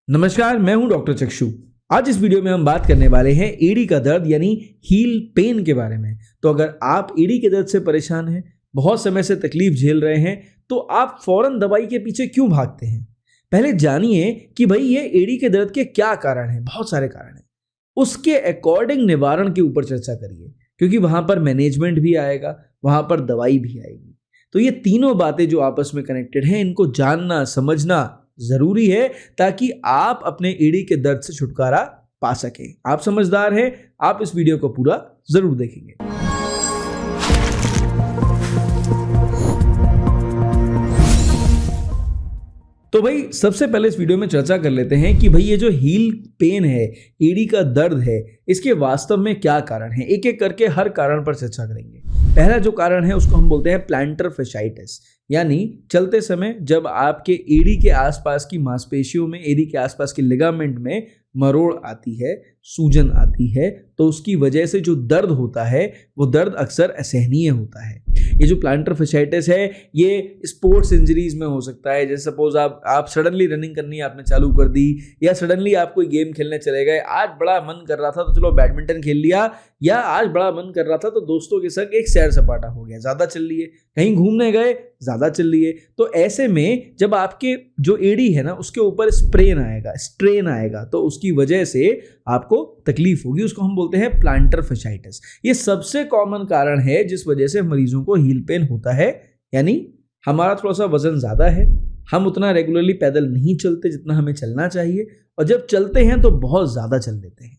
नमस्कार, मैं हूं डॉक्टर चक्षु। आज इस वीडियो में हम बात करने वाले हैं एड़ी का दर्द यानी हील पेन के बारे में। तो अगर आप एड़ी के दर्द से परेशान हैं, बहुत समय से तकलीफ झेल रहे हैं, तो आप फौरन दवाई के पीछे क्यों भागते हैं? पहले जानिए कि भाई ये एड़ी के दर्द के क्या कारण हैं। बहुत सारे कारण हैं, उसके अकॉर्डिंग निवारण के ऊपर चर्चा करिए, क्योंकि वहां पर मैनेजमेंट भी आएगा, वहां पर दवाई भी आएगी। तो ये तीनों बातें जो आपस में कनेक्टेड हैं, इनको जानना समझना जरूरी है ताकि आप अपने एड़ी के दर्द से छुटकारा पा सकें। आप समझदार हैं, आप इस वीडियो को पूरा जरूर देखेंगे। तो भाई सबसे पहले इस वीडियो में चर्चा कर लेते हैं कि भाई ये जो हील पेन है, एड़ी का दर्द है, इसके वास्तव में क्या कारण है। एक एक करके हर कारण पर चर्चा करेंगे। पहला जो कारण है उसको हम बोलते हैं प्लांटर fasciitis, यानी चलते समय जब आपके एड़ी के आसपास की मांसपेशियों में, एड़ी के आसपास के लिगामेंट में मरोड़ आती है, सूजन आती है, तो उसकी वजह से जो दर्द होता है वो दर्द अक्सर असहनीय होता है। ये जो प्लांटर fasciitis है ये स्पोर्ट्स इंजरीज में हो सकता है। जैसे सपोज आप सडनली रनिंग करनी आपने चालू कर दी, या सडनली आप कोई गेम खेलने चले गए। आज बड़ा मन कर रहा था तो चलो बैडमिंटन खेल लिया, या आज बड़ा मन कर रहा था तो दोस्तों के संग एक सैर सपाटा हो गया, ज़्यादा चल लिए, कहीं घूमने गए, ज़्यादा चल लिए। तो ऐसे में जब आपके जो एड़ी है ना उसके ऊपर स्ट्रेन आएगा तो उसकी वजह से आपको तकलीफ होगी। उसको हम बोलते हैं प्लांटर fasciitis। ये सबसे कॉमन कारण है जिस वजह से मरीजों को हील पेन होता है। यानी हमारा थोड़ा सा वजन ज़्यादा है, हम उतना रेगुलरली पैदल नहीं चलते जितना हमें चलना चाहिए, और जब चलते हैं तो बहुत ज़्यादा चल लेते हैं।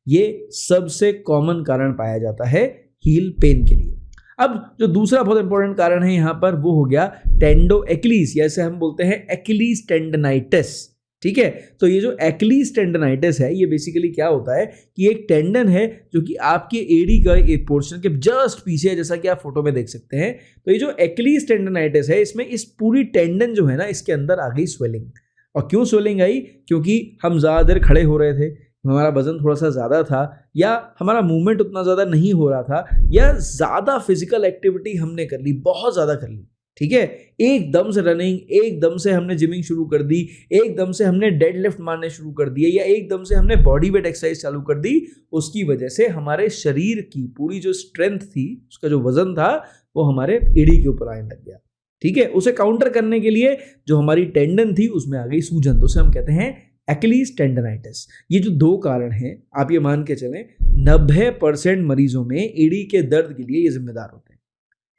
ये सबसे कॉमन कारण पाया जाता है हील पेन के लिए। अब जो दूसरा बहुत इंपॉर्टेंट कारण है यहाँ पर वो हो गया टेंडोएक्लीज, या इसे हम बोलते हैं एक्लीज टेंडनाइटिस। ठीक है, तो ये जो एक्लीज टेंडनाइटिस है ये बेसिकली क्या होता है कि एक टेंडन है जो कि आपके एड़ी का एक पोर्शन के जस्ट पीछे है, जैसा कि आप फोटो में देख सकते हैं। तो ये जो एक्लीज टेंडनाइटिस है, इसमें इस पूरी टेंडन जो है ना, इसके अंदर आ गई स्वेलिंग। और क्यों स्वेलिंग आई? क्योंकि हम ज़्यादा देर खड़े हो रहे थे, हमारा वजन थोड़ा सा ज़्यादा था, या हमारा मूवमेंट उतना ज़्यादा नहीं हो रहा था, या ज़्यादा फिजिकल एक्टिविटी हमने कर ली, बहुत ज़्यादा कर ली। ठीक है, एकदम से रनिंग, एकदम से हमने जिमिंग शुरू कर दी, एकदम से हमने डेडलिफ्ट मारने शुरू कर दिए, या एकदम से हमने बॉडी वेट एक्सरसाइज चालू कर दी। उसकी वजह से हमारे शरीर की पूरी जो स्ट्रेंथ थी, उसका जो वजन था, वो हमारे एड़ी के ऊपर आने लग गया। ठीक है, उसे काउंटर करने के लिए जो हमारी टेंडन थी उसमें आ गई सूजन, तो उसे हम कहते हैं एक्लीज टेंडनाइटिस। ये जो दो कारण हैं, आप ये मान के चलें 90% मरीजों में एड़ी के दर्द के लिए ये जिम्मेदार होते हैं।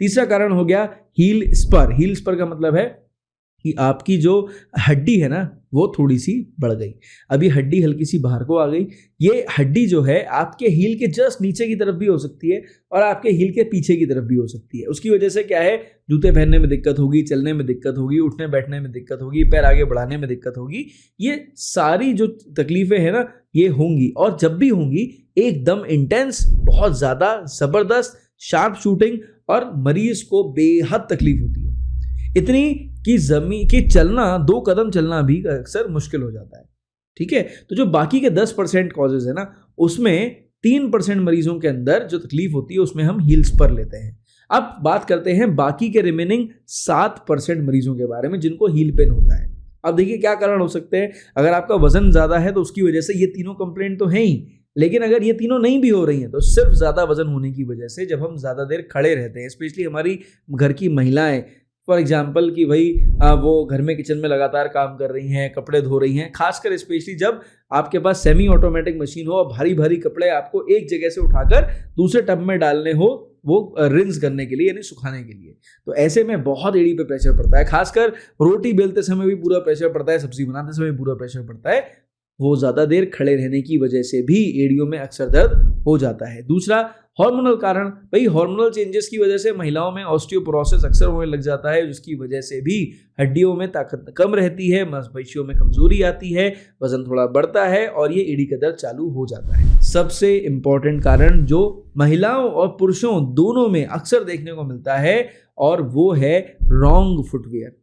तीसरा कारण हो गया हील स्पर। हील स्पर का मतलब है कि आपकी जो हड्डी है ना वो थोड़ी सी बढ़ गई। अभी हड्डी हल्की सी बाहर को आ गई। ये हड्डी जो है आपके हील के जस्ट नीचे की तरफ भी हो सकती है और आपके हील के पीछे की तरफ भी हो सकती है। उसकी वजह से क्या है, जूते पहनने में दिक्कत होगी, चलने में दिक्कत होगी, उठने बैठने में दिक्कत होगी, पैर आगे बढ़ाने में दिक्कत होगी। ये सारी जो तकलीफें हैं ना ये होंगी, और जब भी होंगी एकदम इंटेंस, बहुत ज़्यादा ज़बरदस्त, शार्प शूटिंग, और मरीज को बेहद तकलीफ होती है। इतनी कि जमीन की चलना, 2 कदम चलना भी अक्सर मुश्किल हो जाता है। ठीक है, तो जो बाकी के 10% कॉजेज है ना, उसमें 3% मरीजों के अंदर जो तकलीफ होती है उसमें हम हील स्पर लेते हैं। अब बात करते हैं बाकी के रिमेनिंग 7% मरीजों के बारे में जिनको हील पेन होता है। अब देखिए क्या कारण हो सकते हैं। अगर आपका वजन ज़्यादा है तो उसकी वजह से ये तीनों कंप्लेंट तो हैं ही, लेकिन अगर ये तीनों नहीं भी हो रही हैं तो सिर्फ ज़्यादा वजन होने की वजह से जब हम ज़्यादा देर खड़े रहते हैं, स्पेशली हमारी घर की महिलाएं, फॉर एग्जाम्पल कि भाई वो घर में किचन में लगातार काम कर रही हैं, कपड़े धो रही हैं, खासकर स्पेशली जब आपके पास सेमी ऑटोमेटिक मशीन हो और भारी भारी कपड़े आपको एक जगह से उठाकर दूसरे टब में डालने हो, वो रिंस करने के लिए यानी सुखाने के लिए, तो ऐसे में बहुत एड़ी पे प्रेशर पड़ता है। खासकर रोटी बेलते समय भी पूरा प्रेशर पड़ता है, सब्जी बनाते समय भी पूरा प्रेशर पड़ता है। वो ज़्यादा देर खड़े रहने की वजह से भी एड़ियों में अक्सर दर्द हो जाता है। दूसरा हार्मोनल कारण, भाई हार्मोनल चेंजेस की वजह से महिलाओं में ऑस्टियोपोरोसिस अक्सर होने लग जाता है, जिसकी वजह से भी हड्डियों में ताकत कम रहती है, मांसपेशियों में कमजोरी आती है, वजन थोड़ा बढ़ता है और ये एड़ी का दर्द चालू हो जाता है। सबसे इंपॉर्टेंट कारण जो महिलाओं और पुरुषों दोनों में अक्सर देखने को मिलता है, और वो है रॉन्ग फुटवेयर।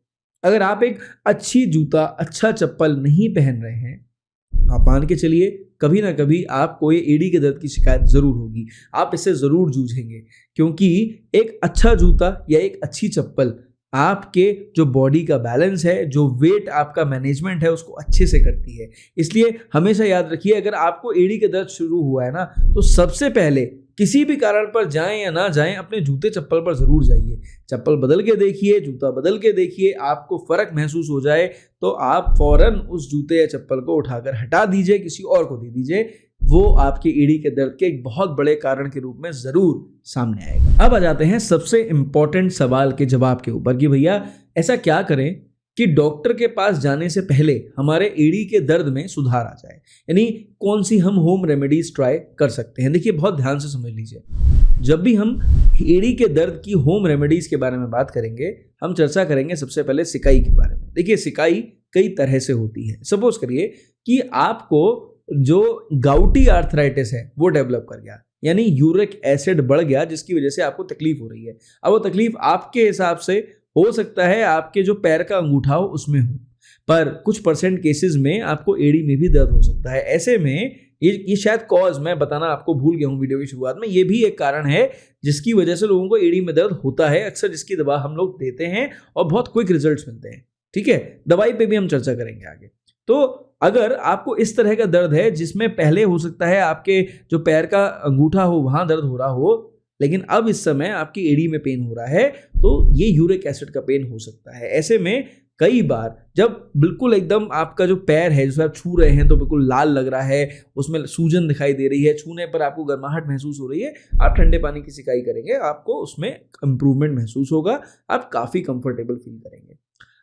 अगर आप एक अच्छी जूता, अच्छा चप्पल नहीं पहन रहे हैं, आप मान के चलिए कभी ना कभी आपको ये एड़ी के दर्द की शिकायत ज़रूर होगी। आप इससे ज़रूर जूझेंगे, क्योंकि एक अच्छा जूता या एक अच्छी चप्पल आपके जो बॉडी का बैलेंस है, जो वेट आपका मैनेजमेंट है, उसको अच्छे से करती है। इसलिए हमेशा याद रखिए, अगर आपको एड़ी के दर्द शुरू हुआ है ना, तो सबसे पहले किसी भी कारण पर जाएं या ना जाएं, अपने जूते चप्पल पर जरूर जाइए। चप्पल बदल के देखिए, जूता बदल के देखिए, आपको फर्क महसूस हो जाए तो आप फौरन उस जूते या चप्पल को उठाकर हटा दीजिए, किसी और को दे दीजिए। वो आपकी एड़ी के दर्द के एक बहुत बड़े कारण के रूप में जरूर सामने आएगा। अब आ जाते हैं सबसे इंपॉर्टेंट सवाल के जवाब के ऊपर कि भैया ऐसा क्या करें कि डॉक्टर के पास जाने से पहले हमारे एड़ी के दर्द में सुधार आ जाए, यानी कौन सी हम होम रेमेडीज ट्राई कर सकते हैं। देखिए बहुत ध्यान से समझ लीजिए, जब भी हम एड़ी के दर्द की होम रेमेडीज के बारे में बात करेंगे, हम चर्चा करेंगे सबसे पहले सिकाई के बारे में। देखिए सिकाई कई तरह से होती है। सपोज करिए कि आपको जो गाउटी आर्थराइटिस है वो डेवलप कर गया, यानी यूरिक एसिड बढ़ गया, जिसकी वजह से आपको तकलीफ हो रही है। अब वो तकलीफ आपके हिसाब से हो सकता है आपके जो पैर का अंगूठा हो उसमें हो, पर कुछ परसेंट केसेस में आपको एड़ी में भी दर्द हो सकता है। ऐसे में ये शायद कॉज मैं बताना आपको भूल गया हूँ वीडियो की शुरुआत में, ये भी एक कारण है जिसकी वजह से लोगों को एड़ी में दर्द होता है अक्सर, जिसकी दवा हम लोग देते हैं और बहुत क्विक रिजल्ट्स मिलते हैं। ठीक है, दवाई पे भी हम चर्चा करेंगे आगे। तो अगर आपको इस तरह का दर्द है जिसमें पहले हो सकता है आपके जो पैर का अंगूठा हो वहां दर्द हो रहा हो, लेकिन अब इस समय आपकी एड़ी में पेन हो रहा है, तो ये यूरिक एसिड का पेन हो सकता है। ऐसे में कई बार जब बिल्कुल एकदम आपका जो पैर है जिसे आप छू रहे हैं तो बिल्कुल लाल लग रहा है, उसमें सूजन दिखाई दे रही है, छूने पर आपको गर्माहट महसूस हो रही है, आप ठंडे पानी की सिकाई करेंगे, आपको उसमें इंप्रूवमेंट महसूस होगा, आप काफ़ी कंफर्टेबल फील करेंगे।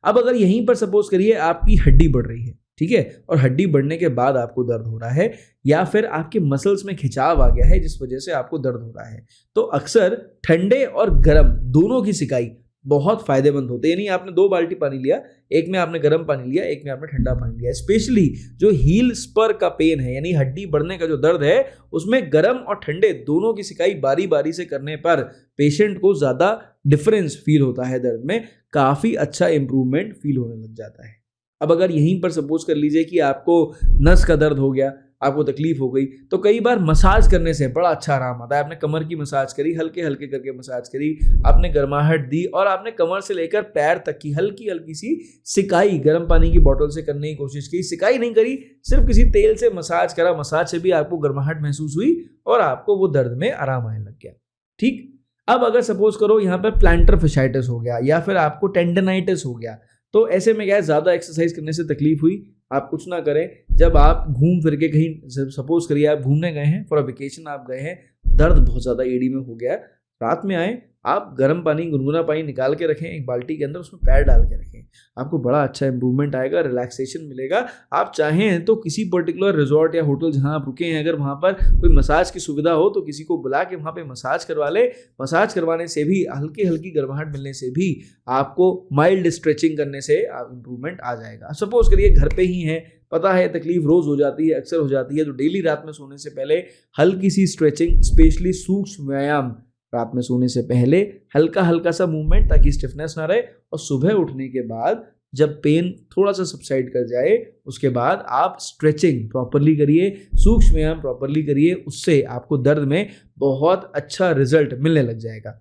अब अगर यहीं पर सपोज करिए आपकी हड्डी बढ़ रही है, ठीक है, और हड्डी बढ़ने के बाद आपको दर्द हो रहा है, या फिर आपके मसल्स में खिंचाव आ गया है जिस वजह से आपको दर्द हो रहा है, तो अक्सर ठंडे और गर्म दोनों की सिकाई बहुत फायदेमंद होते हैं। यानी आपने 2 बाल्टी पानी लिया, एक में आपने गर्म पानी लिया, एक में आपने ठंडा पानी लिया। स्पेशली जो हील स्पर का पेन है, यानी हड्डी बढ़ने का जो दर्द है, उसमें गर्म और ठंडे दोनों की सिकाई बारी बारी से करने पर पेशेंट को ज़्यादा डिफरेंस फील होता है, दर्द में काफ़ी अच्छा इंप्रूवमेंट फील होने लग जाता है। अब अगर यहीं पर सपोज कर लीजिए कि आपको नस का दर्द हो गया, आपको तकलीफ हो गई, तो कई बार मसाज करने से बड़ा अच्छा आराम आता है। आपने कमर की मसाज करी, हल्के हल्के करके मसाज करी, आपने गर्माहट दी और आपने कमर से लेकर पैर तक की हल्की हल्की सी सिकाई गर्म पानी की बोतल से करने की कोशिश की। सिकाई नहीं करी, सिर्फ किसी तेल से मसाज करा, मसाज से भी आपको गर्माहट महसूस हुई और आपको वो दर्द में आराम आने लग गया। ठीक, अब अगर सपोज करो यहाँ पर प्लांटर fasciitis हो गया या फिर आपको टेंडनाइटिस हो गया, तो ऐसे में क्या है, ज़्यादा एक्सरसाइज करने से तकलीफ हुई, आप कुछ ना करें, जब आप घूम फिर के कहीं सपोज करिए आप घूमने गए हैं, फॉर अ वेकेशन आप गए हैं, दर्द बहुत ज़्यादा एड़ी में हो गया, रात में आए, आप गर्म पानी, गुनगुना पानी निकाल के रखें एक बाल्टी के अंदर, उसमें पैर डाल के रखें, आपको बड़ा अच्छा इंप्रूवमेंट आएगा, रिलैक्सेशन मिलेगा। आप चाहें तो किसी पर्टिकुलर रिजॉर्ट या होटल जहां आप रुके हैं, अगर वहां पर कोई मसाज की सुविधा हो तो किसी को बुला के वहां पे मसाज करवा ले। मसाज करवाने से भी, हल्की हल्की गर्माहट मिलने से भी, आपको माइल्ड स्ट्रेचिंग करने से इंप्रूवमेंट आ जाएगा। सपोज करिए घर पे ही हैं, पता है तकलीफ रोज हो जाती है, अक्सर हो जाती है, तो डेली रात में सोने से पहले हल्की सी स्ट्रेचिंग, स्पेशली सूक्ष्म व्यायाम, रात में सोने से पहले हल्का हल्का सा मूवमेंट, ताकि स्टिफनेस ना रहे, और सुबह उठने के बाद जब पेन थोड़ा सा सबसाइड कर जाए उसके बाद आप स्ट्रेचिंग प्रॉपरली करिए, सूक्ष्म व्यायाम प्रॉपरली करिए, उससे आपको दर्द में बहुत अच्छा रिजल्ट मिलने लग जाएगा।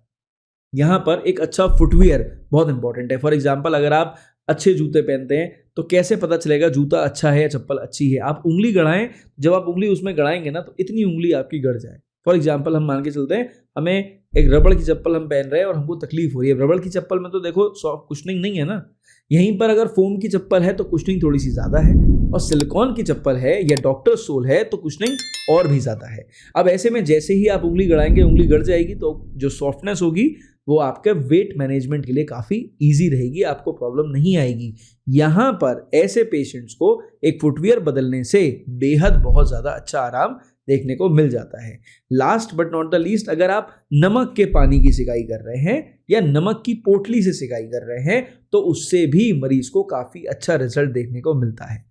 यहाँ पर एक अच्छा फुटवियर बहुत इंपॉर्टेंट है। फॉर एग्जाम्पल, अगर आप अच्छे जूते पहनते हैं तो कैसे पता चलेगा जूता अच्छा है या चप्पल अच्छी है? आप उंगली गड़ाएं, जब आप उंगली उसमें गड़ाएंगे ना तो इतनी उंगली आपकी गड़ जाए। फॉर एग्जाम्पल हम मान के चलते हैं हमें एक रबड़ की चप्पल हम पहन रहे हैं और हमको तकलीफ हो रही है। रबड़ की चप्पल में तो देखो सॉफ्ट कुशनिंग नहीं है ना, यहीं पर अगर फोम की चप्पल है तो कुशनिंग थोड़ी सी ज़्यादा है, और सिलिकॉन की चप्पल है या डॉक्टर सोल है तो कुशनिंग और भी ज़्यादा है। अब ऐसे में जैसे ही आप उंगली गड़ाएंगे, उंगली गड़ जाएगी, तो जो सॉफ्टनेस होगी वो आपके वेट मैनेजमेंट के लिए काफ़ी ईजी रहेगी, आपको प्रॉब्लम नहीं आएगी। यहाँ पर ऐसे पेशेंट्स को एक फुटवियर बदलने से बेहद बहुत ज़्यादा अच्छा आराम देखने को मिल जाता है। Last but not the least, अगर आप नमक के पानी की सिकाई कर रहे हैं या नमक की पोटली से सिकाई कर रहे हैं तो उससे भी मरीज को काफ़ी अच्छा रिजल्ट देखने को मिलता है।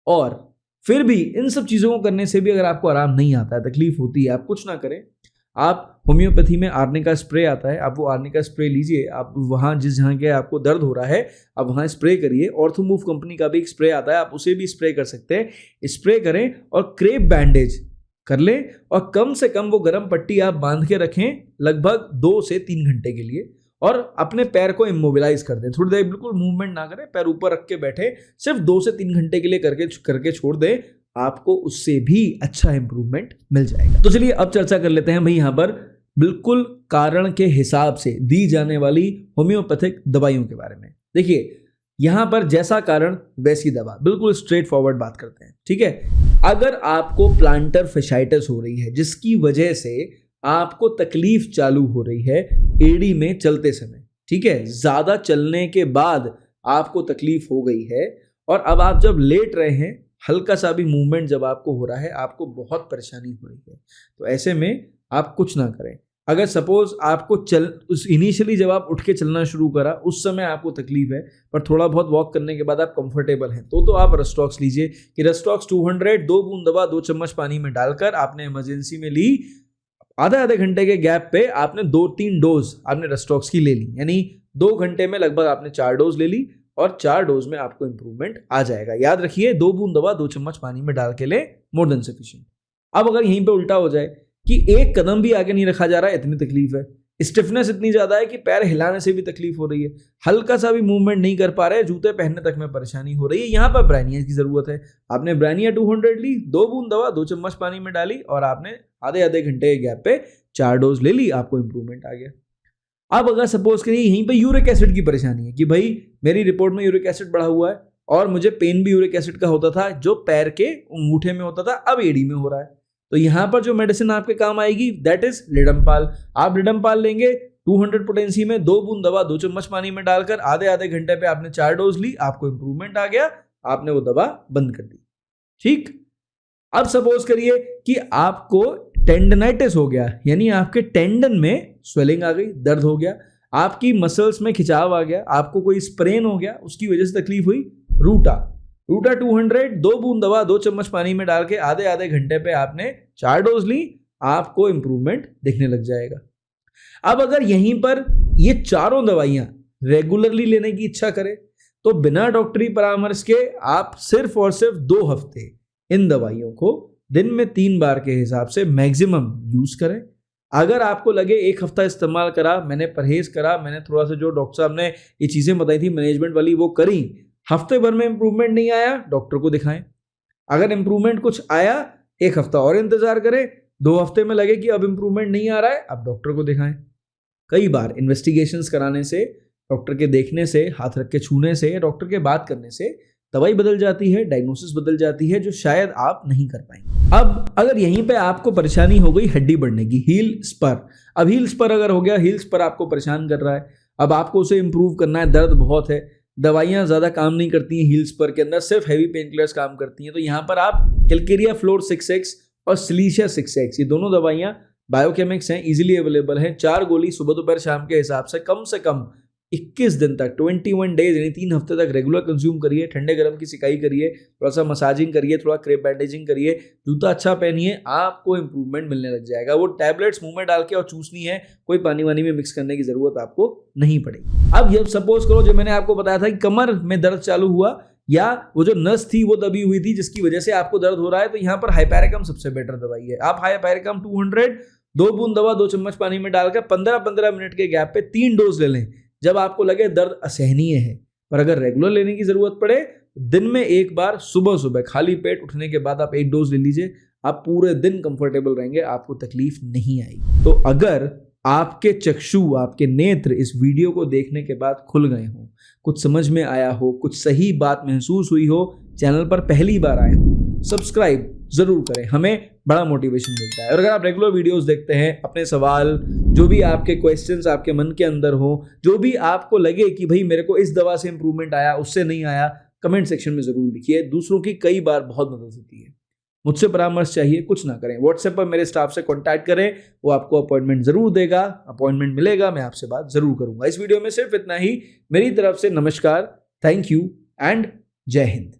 और फिर भी इन सब चीज़ों को करने से भी अगर आपको आराम नहीं आता है, तकलीफ होती है, आप कुछ ना करें, आप होम्योपैथी में आर्निका स्प्रे आता है, आप वो आर्निका स्प्रे लीजिए, आप वहाँ जिस जहाँ के आपको दर्द हो रहा है आप वहाँ स्प्रे करिए। ऑर्थोमूव कंपनी का भी एक स्प्रे आता है, आप उसे भी स्प्रे कर सकते हैं। स्प्रे करें और क्रेप बैंडेज कर लें, और कम से कम वो गर्म पट्टी आप बांध के रखें लगभग 2 से 3 घंटे के लिए, और अपने पैर को इमोबिलाइज कर दें, थोड़ी देर बिल्कुल मूवमेंट ना करें, पैर ऊपर रख के बैठे, सिर्फ 2 से 3 घंटे के लिए करके छोड़ दें, आपको उससे भी अच्छा इंप्रूवमेंट मिल जाएगा। तो चलिए अब चर्चा कर लेते हैं भाई यहाँ पर बिल्कुल कारण के हिसाब से दी जाने वाली होम्योपैथिक दवाइयों के बारे में। देखिए यहां पर जैसा कारण वैसी दवा, बिल्कुल स्ट्रेट फॉरवर्ड बात करते हैं, ठीक है। अगर आपको प्लांटर fasciitis हो रही है जिसकी वजह से आपको तकलीफ चालू हो रही है एड़ी में चलते समय, ठीक है, ज्यादा चलने के बाद आपको तकलीफ हो गई है और अब आप जब लेट रहे हैं, हल्का सा भी मूवमेंट जब आपको हो रहा है, आपको बहुत परेशानी हो रही है, तो ऐसे में आप कुछ ना करें। अगर सपोज आपको इनिशियली जब आप उठ के चलना शुरू करा उस समय आपको तकलीफ है, पर थोड़ा बहुत वॉक करने के बाद आप कंफर्टेबल हैं, तो आप रेस्टॉक्स लीजिए कि रेस्टॉक्स 200 2 बूंद दवा 2 चम्मच पानी में डालकर आपने इमरजेंसी में ली, आधे घंटे के गैप पे आपने 2-3 डोज आपने रेस्टॉक्स की ले ली, यानी 2 घंटे में लगभग आपने 4 डोज ले ली और 4 डोज में आपको इंप्रूवमेंट आ जाएगा। याद रखिए 2 बूंद दवा 2 चम्मच पानी में डाल के ले, मोर देन सफिशिएंट। अब अगर यहीं पे उल्टा हो जाए कि एक कदम भी आगे नहीं रखा जा रहा है, इतनी तकलीफ है, स्टिफनेस इतनी ज्यादा है कि पैर हिलाने से भी तकलीफ हो रही है, हल्का सा भी मूवमेंट नहीं कर पा रहे, जूते पहनने तक में परेशानी हो रही है, यहाँ पर ब्रानिया की जरूरत है। आपने ब्रानिया 200 ली, 2 बूंद दवा 2 चम्मच पानी में डाली और आपने आधे घंटे के गैप पे 4 डोज ले ली, आपको इंप्रूवमेंट आ गया। अब अगर सपोज करिए यहीं पे यूरिक एसिड की परेशानी है कि भाई मेरी रिपोर्ट में यूरिक एसिड बढ़ा हुआ है और मुझे पेन भी यूरिक एसिड का होता था, जो पैर के अंगूठे में होता था, अब एड़ी में हो रहा है, तो यहां पर जो मेडिसिन आपके काम आएगी दैट इज लिडम्पाल। आप लिडम्पाल लेंगे 200 पोटेंसी में, 2 बूंद दवा 2 चम्मच पानी में डालकर आधे घंटे पे आपने 4 डोज ली, आपको इंप्रूवमेंट आ गया, आपने वो दवा बंद कर दी, ठीक। अब सपोज करिए कि आपको टेंडनाइटिस हो गया, यानी आपके टेंडन में स्वेलिंग आ गई, दर्द हो गया, आपकी मसल्स में खिंचाव आ गया, आपको कोई स्प्रेन हो गया, उसकी वजह से तकलीफ हुई, रूटा 200 2 बूंद दवा 2 चम्मच पानी में डाल के आधे घंटे पे आपने 4 डोज ली, आपको इंप्रूवमेंट दिखने लग जाएगा। अब अगर यहीं पर ये चारों दवाइयां रेगुलरली लेने की इच्छा करें तो बिना डॉक्टरी परामर्श के आप सिर्फ और सिर्फ 2 हफ्ते इन दवाइयों को दिन में 3 बार के हिसाब से मैक्सिमम यूज करें। अगर आपको लगे 1 हफ्ता इस्तेमाल करा, मैंने परहेज करा, मैंने थोड़ा सा जो डॉक्टर साहब ने ये चीजें बताई थी मैनेजमेंट वाली वो करी, हफ्ते भर में इंप्रूवमेंट नहीं आया, डॉक्टर को दिखाएं। अगर इंप्रूवमेंट कुछ आया 1 हफ्ता और इंतजार करें, 2 हफ्ते में लगे कि अब इंप्रूवमेंट नहीं आ रहा है, अब डॉक्टर को दिखाएं। कई बार इन्वेस्टिगेशंस कराने से, डॉक्टर के देखने से, हाथ रख के छूने से, डॉक्टर के बात करने से दवाई बदल जाती है, डायग्नोसिस बदल जाती है, जो शायद आप नहीं कर पाएंगे। अब अगर यहीं पे आपको परेशानी हो गई हड्डी बढ़ने की, हील स्पर, अब हील स्पर अगर हो गया, हील स्पर आपको परेशान कर रहा है, अब आपको उसे इंप्रूव करना है, दर्द बहुत है, दवाइयां ज्यादा काम नहीं करती हैं हील स्पर के अंदर, सिर्फ हैवी पेन किलर्स काम करती हैं, तो यहां पर आप कैलकेरिया फ्लोर 6x और सिलीशिया 6x, ये दोनों दवाइयां बायोकेमिक्स हैं, इजीली अवेलेबल हैं। 4 गोली सुबह दोपहर शाम के हिसाब से कम 21 दिन तक, 21 डेज यानी 3 हफ्ते तक रेगुलर कंज्यूम करिए। ठंडे गर्म की सिकाई करिए, थोड़ा सा मसाजिंग करिए, थोड़ा क्रेप बैंडेजिंग करिए, जूता अच्छा पहनिए, आपको इंप्रूवमेंट मिलने लग जाएगा। वो टैबलेट्स मुंह में डाल के और चूसनी है, कोई पानी वानी में मिक्स करने की जरूरत आपको नहीं पड़ेगी। अब ये सपोज करो जो मैंने आपको बताया था कि कमर में दर्द चालू हुआ या वो जो नस थी वो दबी हुई थी जिसकी वजह से आपको दर्द हो रहा है, तो यहाँ पर हाइपेरिकम सबसे बेटर दवाई है। आप हाइपेरिकम 200 2 बूंद दवा 2 चम्मच पानी में डालकर 15-15 मिनट के गैप पे 3 डोज ले लें, जब आपको लगे दर्द असहनीय है। पर अगर रेगुलर लेने की जरूरत पड़े, दिन में 1 बार सुबह खाली पेट उठने के बाद आप 1 डोज ले लीजिए, आप पूरे दिन कंफर्टेबल रहेंगे, आपको तकलीफ नहीं आएगी। तो अगर आपके चक्षु, आपके नेत्र इस वीडियो को देखने के बाद खुल गए हो, कुछ समझ में आया हो, कुछ सही बात महसूस हुई हो, चैनल पर पहली बार आए हो, सब्सक्राइब जरूर करें, हमें बड़ा मोटिवेशन मिलता है। और अगर आप रेगुलर वीडियोस देखते हैं, अपने सवाल, जो भी आपके क्वेश्चंस आपके मन के अंदर हो, जो भी आपको लगे कि भाई मेरे को इस दवा से इंप्रूवमेंट आया, उससे नहीं आया, कमेंट सेक्शन में जरूर लिखिए। दूसरों की कई बार बहुत मदद होती है। मुझसे परामर्श चाहिए, कुछ ना करें, व्हाट्सएप पर मेरे स्टाफ से कांटेक्ट करें, वो आपको अपॉइंटमेंट जरूर देगा, अपॉइंटमेंट मिलेगा, मैं आपसे बात जरूर करूंगा। इस वीडियो में सिर्फ इतना ही। मेरी तरफ से नमस्कार, थैंक यू एंड जय हिंद।